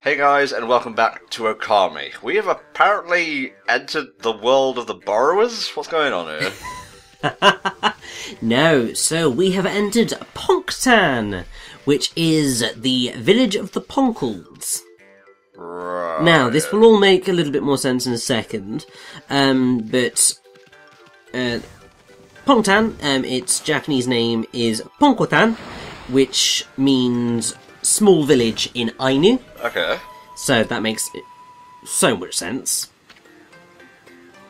Hey guys, and welcome back to Okami. We have apparently entered the world of the borrowers? What's going on here? No, so we have entered Ponc'tan, which is the village of the Poncles. Right. Now, this will all make a little bit more sense in a second, but Ponc'tan, its Japanese name is Ponc'tan, which means small village in Ainu. Okay. So that makes so much sense.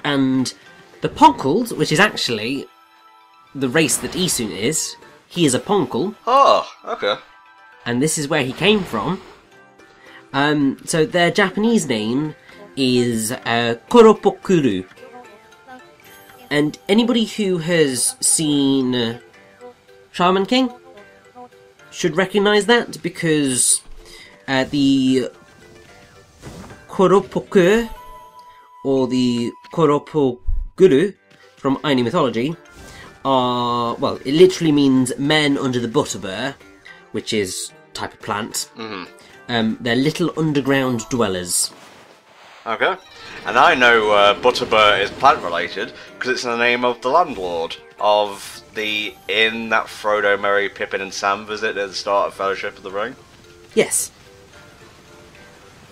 And the Poncles, which is actually the race that Isshaku is, he is a Poncle. Oh, okay. And this is where he came from. So their Japanese name is Koropokuru. And anybody who has seen Shaman King should recognise that, because the Koropoku, or the Koropoguru from Ainu mythology, are, well, it literally means men under the butterbur, which is a type of plant. Mm-hmm. They're little underground dwellers. Okay. And I know Butterbur is plant-related, because it's the name of the landlord of the inn that Frodo, Merry, Pippin and Sam visit at the start of Fellowship of the Ring. Yes.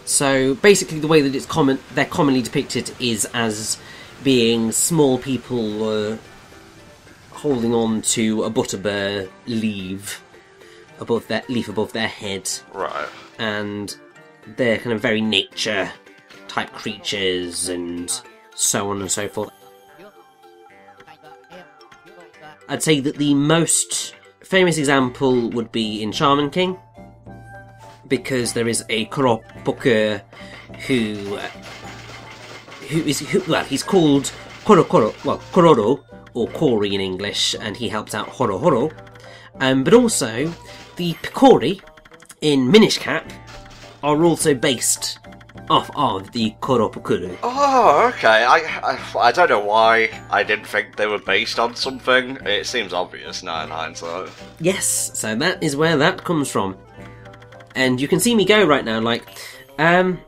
So basically, the way that they're commonly depicted is as being small people holding on to a butterbur leaf above their head. Right. And they're kind of very nature type creatures and so on and so forth. I'd say that the most famous example would be in Shaman King, because there is a Koropoku who he's called Kororo, or Kori in English, and he helps out Horo. But also, the Picori in Minish Cap are also based off of the Koropokuru. Oh, okay. I don't know why I didn't think they were based on something. It seems obvious now in hindsight. Yes, so that is where that comes from. And you can see me go right now, like, I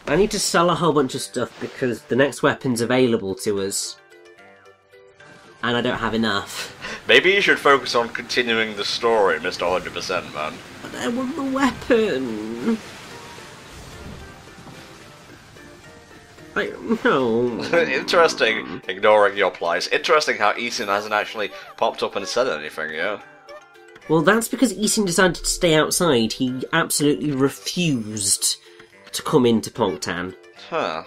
need to sell a whole bunch of stuff because the next weapon's available to us. And I don't have enough. Maybe you should focus on continuing the story, Mr. 100%, man. But I want the weapon. No. Interesting, ignoring your plight. Interesting how Isshaku hasn't actually popped up and said anything yet. Well, that's because Isshaku decided to stay outside. He absolutely refused to come into Ponc'tan. Huh.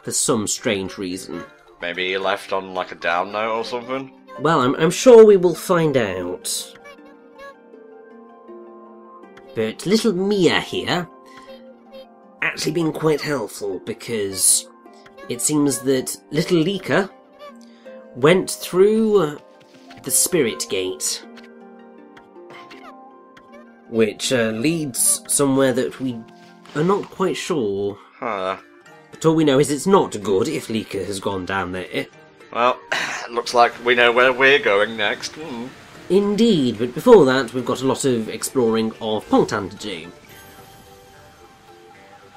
For some strange reason. Maybe he left on like a down note or something? Well, I'm sure we will find out. But little Mia here actually been quite helpful, because it seems that little Lika went through the Spirit Gate, which leads somewhere that we are not quite sure. Huh. But all we know is it's not good if Lika has gone down there. Well, looks like we know where we're going next. Indeed, but before that we've got a lot of exploring of Ponc'tan to do.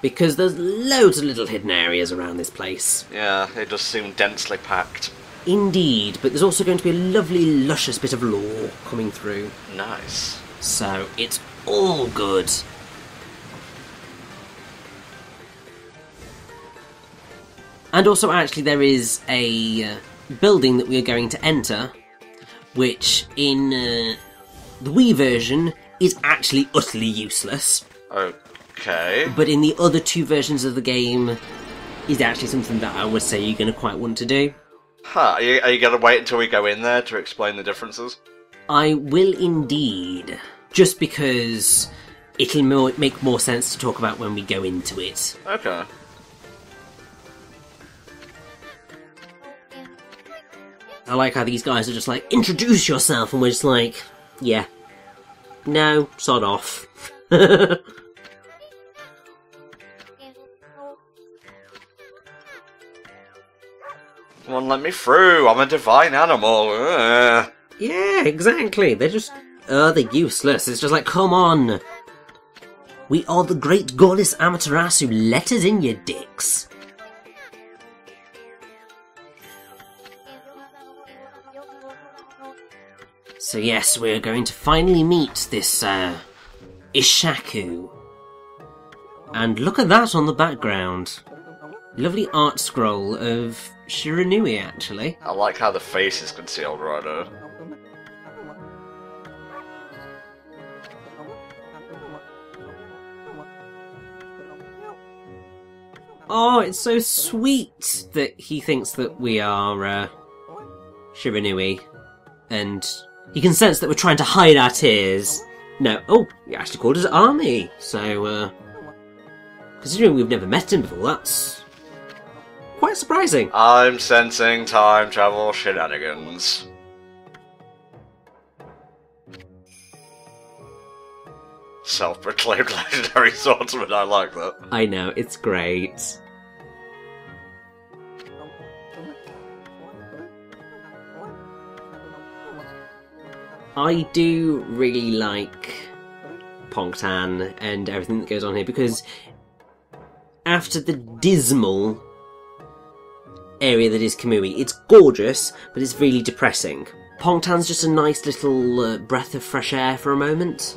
Because there's loads of little hidden areas around this place. Yeah, it does seem densely packed. Indeed, but there's also going to be a lovely, luscious bit of lore coming through. Nice. So, it's all good. And also, actually, there is a building that we are going to enter, which in the Wii version is actually utterly useless. Okay. But in the other two versions of the game is actually something that I would say you're going to quite want to do. Huh, are you going to wait until we go in there to explain the differences? I will indeed. Just because it'll make more sense to talk about when we go into it. Okay. I like how these guys are just like, introduce yourself, and we're just like, yeah. No, sod off. Come on, let me through. I'm a divine animal. Yeah, exactly. They're just, they're useless. It's just like, come on. We are the great goddess Amaterasu. Let us in, you dicks. So yes, we're going to finally meet this, Isshaku. And look at that on the background. Lovely art scroll of Shiranui, actually. I like how the face is concealed right now. Oh, it's so sweet that he thinks that we are, Shiranui. And he can sense that we're trying to hide our tears. No, oh, he actually called us Army. So, considering we've never met him before, that's quite surprising. I'm sensing time travel shenanigans. Self-proclaimed legendary swordsman, I like that. I know, it's great. I do really like Ponc'tan and everything that goes on here, because after the dismal area that is Kamui, it's gorgeous, but it's really depressing. Ponc'tan's just a nice little breath of fresh air for a moment.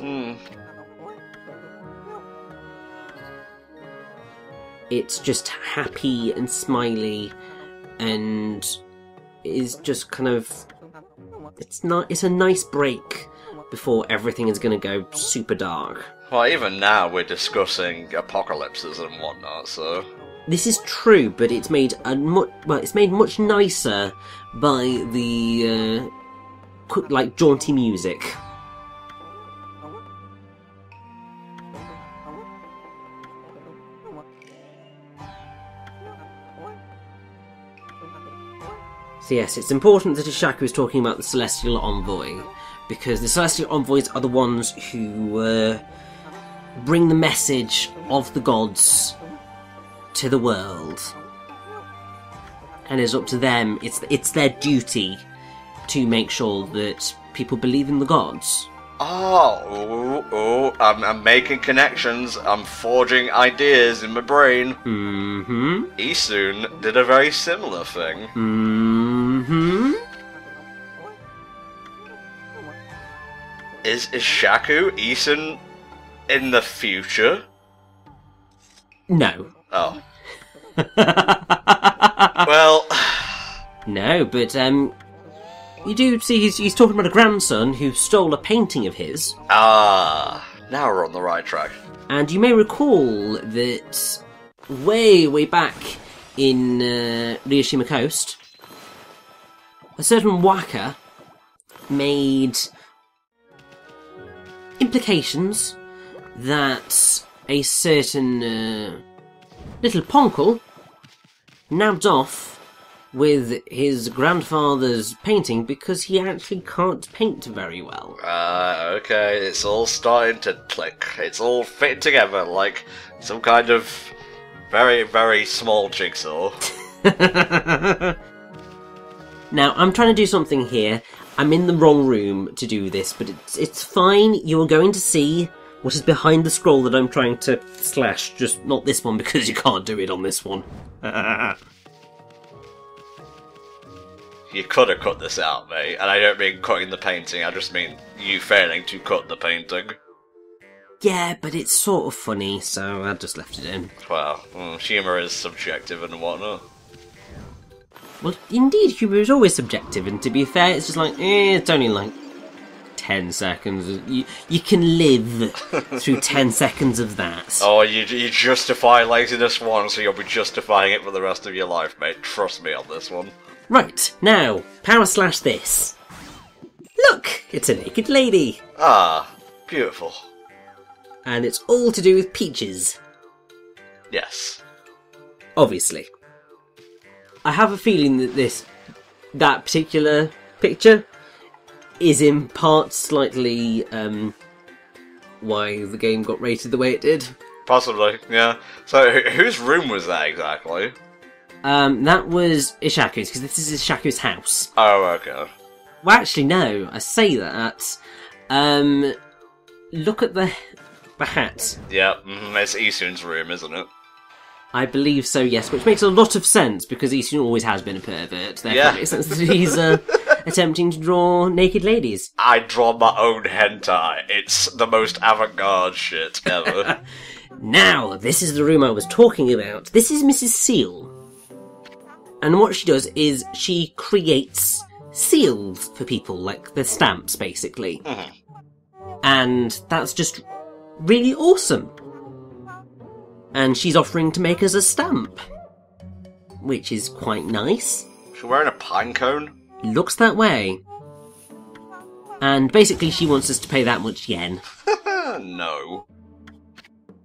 It's just happy and smiley, and is just kind of... It's a nice break before everything is going to go super dark. Well, even now we're discussing apocalypses and whatnot, so... This is true, but it's made it's made much nicer by the like jaunty music. So yes, it's important that Isshaku is talking about the Celestial Envoy, because the Celestial Envoys are the ones who bring the message of the gods to the world. And it's up to them, it's their duty to make sure that people believe in the gods. I'm making connections, I'm forging ideas in my brain. Mm-hmm. Isun did a very similar thing. Mm-hmm. Is Isshaku Isun in the future? No. Oh. Well... No, but, you do see he's talking about a grandson who stole a painting of his. Ah, now we're on the right track. And you may recall that way back in Ryushima Coast, a certain Waka made implications that a certain little Ponc'le nabbed off with his grandfather's painting because he actually can't paint very well. Okay, it's all starting to click. It's all fitting together like some kind of very, very small jigsaw. Now, I'm trying to do something here. I'm in the wrong room to do this, but it's fine. You are going to see what is behind the scroll that I'm trying to slash. Just not this one, because you can't do it on this one. You could have cut this out, mate. And I don't mean cutting the painting, I just mean you failing to cut the painting. Yeah, but it's sort of funny, so I just left it in. Well, humour is subjective and whatnot. Well, indeed, humour is always subjective, and to be fair, it's just like, it's only like 10 seconds. You can live through 10 seconds of that. Oh, you justify laziness once, so you'll be justifying it for the rest of your life, mate. Trust me on this one. Right, now, power slash this. Look, it's a naked lady. Ah, beautiful. And it's all to do with peaches. Yes. Obviously. I have a feeling that that particular picture is in part slightly why the game got rated the way it did. Possibly, yeah. So, whose room was that exactly? That was Isshaku's, because this is Isshaku's house. Oh, okay. Well, actually, no. I say that. Look at the the hat. Yeah, it's Issun's room, isn't it? I believe so, yes, which makes a lot of sense because Issun always has been a pervert. Therefore, Yeah. it makes sense that he's attempting to draw naked ladies. I draw my own hentai. It's the most avant-garde shit ever. Now, this is the room I was talking about. This is Mrs. Seal. And what she does is she creates seals for people, like the stamps, basically. And that's just really awesome. And she's offering to make us a stamp, which is quite nice. She's wearing a pine cone? Looks that way. And basically she wants us to pay that much yen. No.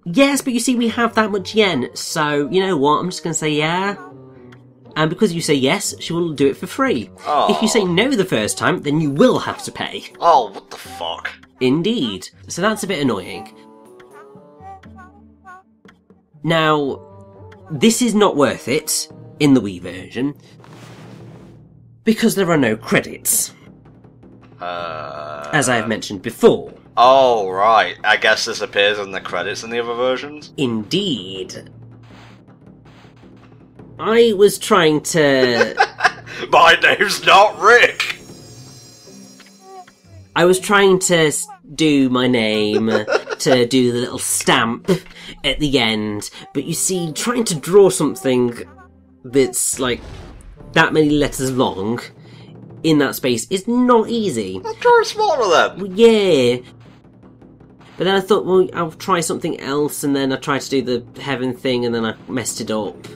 Yes, but you see, we have that much yen, so you know what, I'm just going to say yeah. And because you say yes, she will do it for free. Aww. If you say no the first time, then you will have to pay. Oh, what the fuck? Indeed. So that's a bit annoying. Now, this is not worth it in the Wii version because there are no credits, as I have mentioned before. Oh, right. I guess this appears in the credits in the other versions? Indeed. I was trying to... My name's not Rick! I was trying to do my name, to do the little stamp at the end, but you see, trying to draw something that's like that many letters long in that space is not easy. I'll draw it smaller then. Well, yeah. But then I thought, well, I'll try something else, and then I tried to do the heaven thing, and then I messed it up.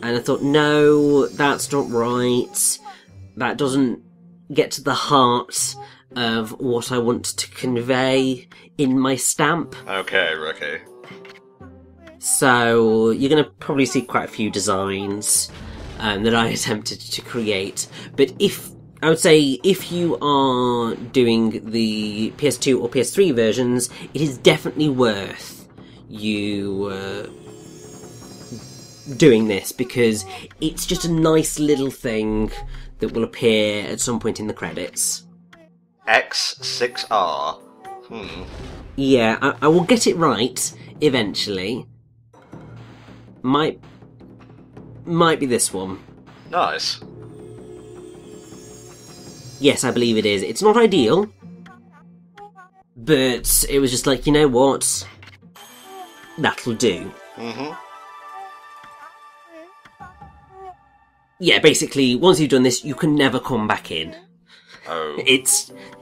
And I thought, no, that's not right. That doesn't get to the heart of what I want to convey in my stamp. Okay, Ricky. So you're going to probably see quite a few designs that I attempted to create. But I would say if you are doing the PS2 or PS3 versions, it is definitely worth you doing this, because it's just a nice little thing that will appear at some point in the credits. X6R. Yeah, I will get it right eventually. Might be this one. Nice. Yes, I believe it is. It's not ideal, but it was just like, you know what? That'll do. Yeah, basically, once you've done this, you can never come back in. Oh.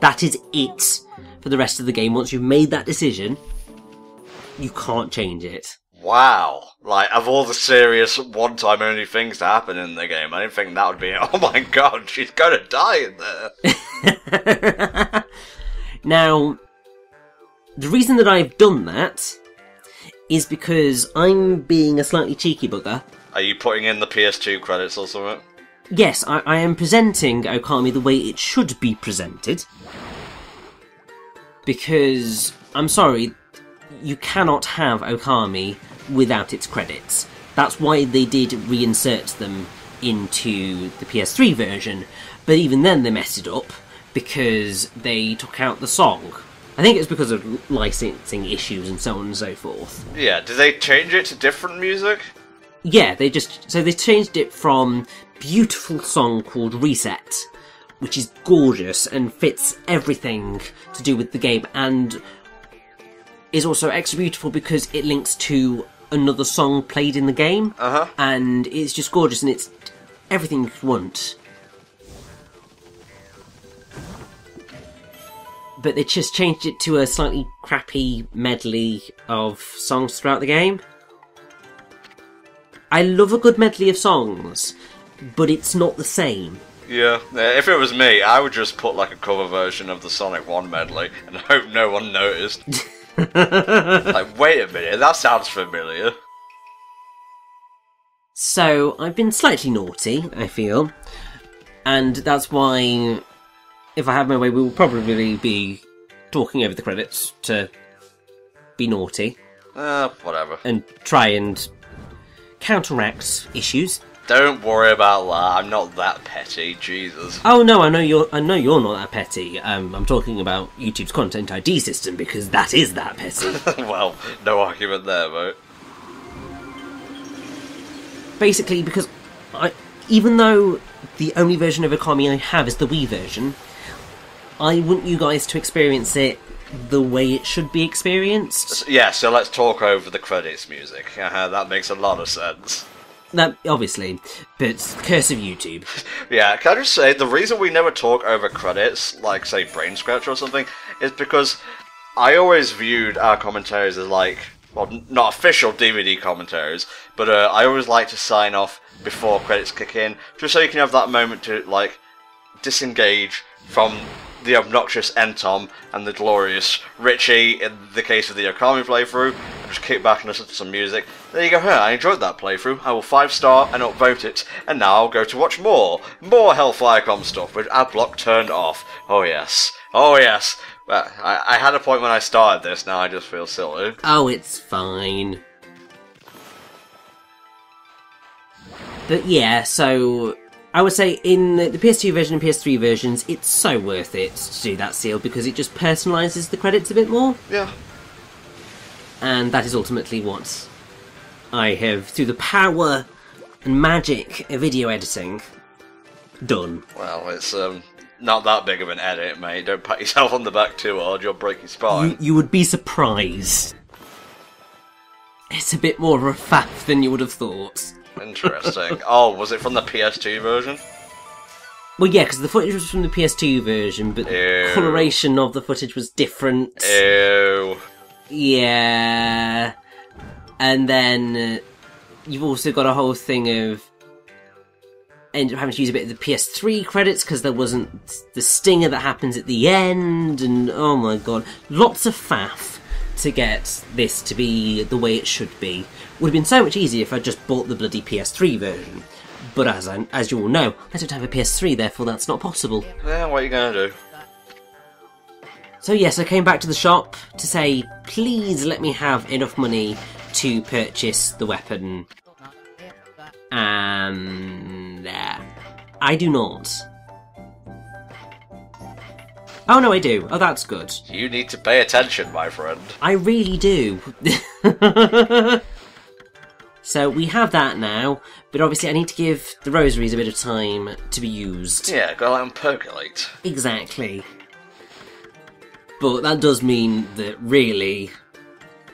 That is it for the rest of the game. Once you've made that decision, you can't change it. Wow. Like, of all the serious one-time only things to happen in the game, I didn't think that would be, oh my god, she's gonna die in there. Now, the reason that I've done that is because I'm being a slightly cheeky bugger. Are you putting in the PS2 credits or something? Yes, I am presenting Okami the way it should be presented. Because, I'm sorry, you cannot have Okami without its credits. That's why they did reinsert them into the PS3 version, but even then they messed it up because they took out the song. I think it's because of licensing issues and so on and so forth. Yeah, did they change it to different music? Yeah, they changed it from beautiful song called Reset, which is gorgeous and fits everything to do with the game, and is also extra beautiful because it links to another song played in the game, and it's just gorgeous, and it's everything you want. But they just changed it to a slightly crappy medley of songs throughout the game. I love a good medley of songs, but it's not the same. Yeah, if it was me, I would just put like a cover version of the Sonic 1 medley and hope no one noticed. Like, wait a minute, that sounds familiar. So, I've been slightly naughty, I feel. And that's why, if I have my way, we will probably be talking over the credits to be naughty. Whatever. And try and counteract issues. Don't worry about that. I'm not that petty. Jesus. Oh no, I know you're not that petty. I'm talking about YouTube's content ID system because that is that petty. Well, no argument there, mate. Basically, because even though the only version of Okami I have is the Wii version, I want you guys to experience it the way it should be experienced. Yeah, so let's talk over the credits music. That makes a lot of sense. That, obviously, but curse of YouTube. Yeah, can I just say, the reason we never talk over credits, like, say, Brain Scratch or something, is because I always viewed our commentaries as, like, well, not official DVD commentaries, but I always like to sign off before credits kick in, just so you can have that moment to, like, disengage from the obnoxious Entom and the glorious Richie in the case of the Okami playthrough, and just kick back and listen to some music. There you go, I enjoyed that playthrough, I will 5-star and upvote it, and now I'll go to watch more HellfireComms stuff with adblock turned off. Oh yes, oh yes. Well, I had a point when I started this, now I just feel silly. Oh, it's fine. But yeah, so I would say in the PS2 version and PS3 versions, it's so worth it to do that seal because it just personalises the credits a bit more. Yeah. And that is ultimately what I have, through the power and magic of video editing, done. Well, it's not that big of an edit, mate. Don't pat yourself on the back too hard, you'll break your spine. You would be surprised. It's a bit more of a faff than you would have thought. Interesting. Oh, was it from the PS2 version? Well, yeah, because the footage was from the PS2 version, but the coloration of the footage was different. Ew. Yeah. And then you've also got a whole thing of ended up having to use a bit of the PS3 credits because there wasn't the stinger that happens at the end, and oh my god, lots of faff to get this to be the way it should be. Would have been so much easier if I just bought the bloody PS3 version. But as you all know, I don't have a PS3, therefore that's not possible. Yeah, what are you gonna do? So yes, I came back to the shop to say, please let me have enough money to purchase the weapon. And I do not. Oh no, I do. Oh, that's good. You need to pay attention, my friend. I really do. So we have that now, but obviously I need to give the rosaries a bit of time to be used. Yeah, go let them percolate. Exactly. But that does mean that really,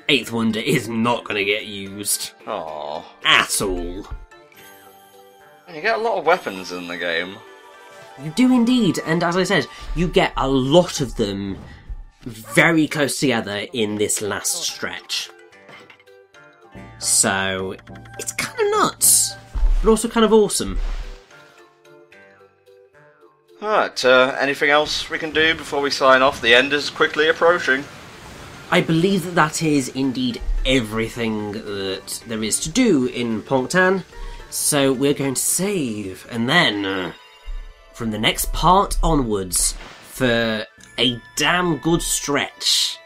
Eighth Wonder is not going to get used. Aww. At all. You get a lot of weapons in the game. You do indeed, and as I said, you get a lot of them very close together in this last stretch. So, it's kind of nuts, but also kind of awesome. Alright, anything else we can do before we sign off? The end is quickly approaching. I believe that that is indeed everything that there is to do in Ponc'tan. So we're going to save, and then, from the next part onwards, for a damn good stretch,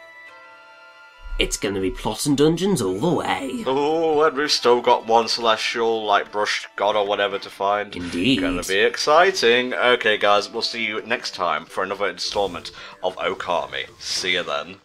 it's going to be plot and dungeons all the way. Oh, and we've still got one celestial, like, brushed god or whatever to find. Indeed. Gonna be exciting. Okay, guys, we'll see you next time for another installment of Okami. See you then.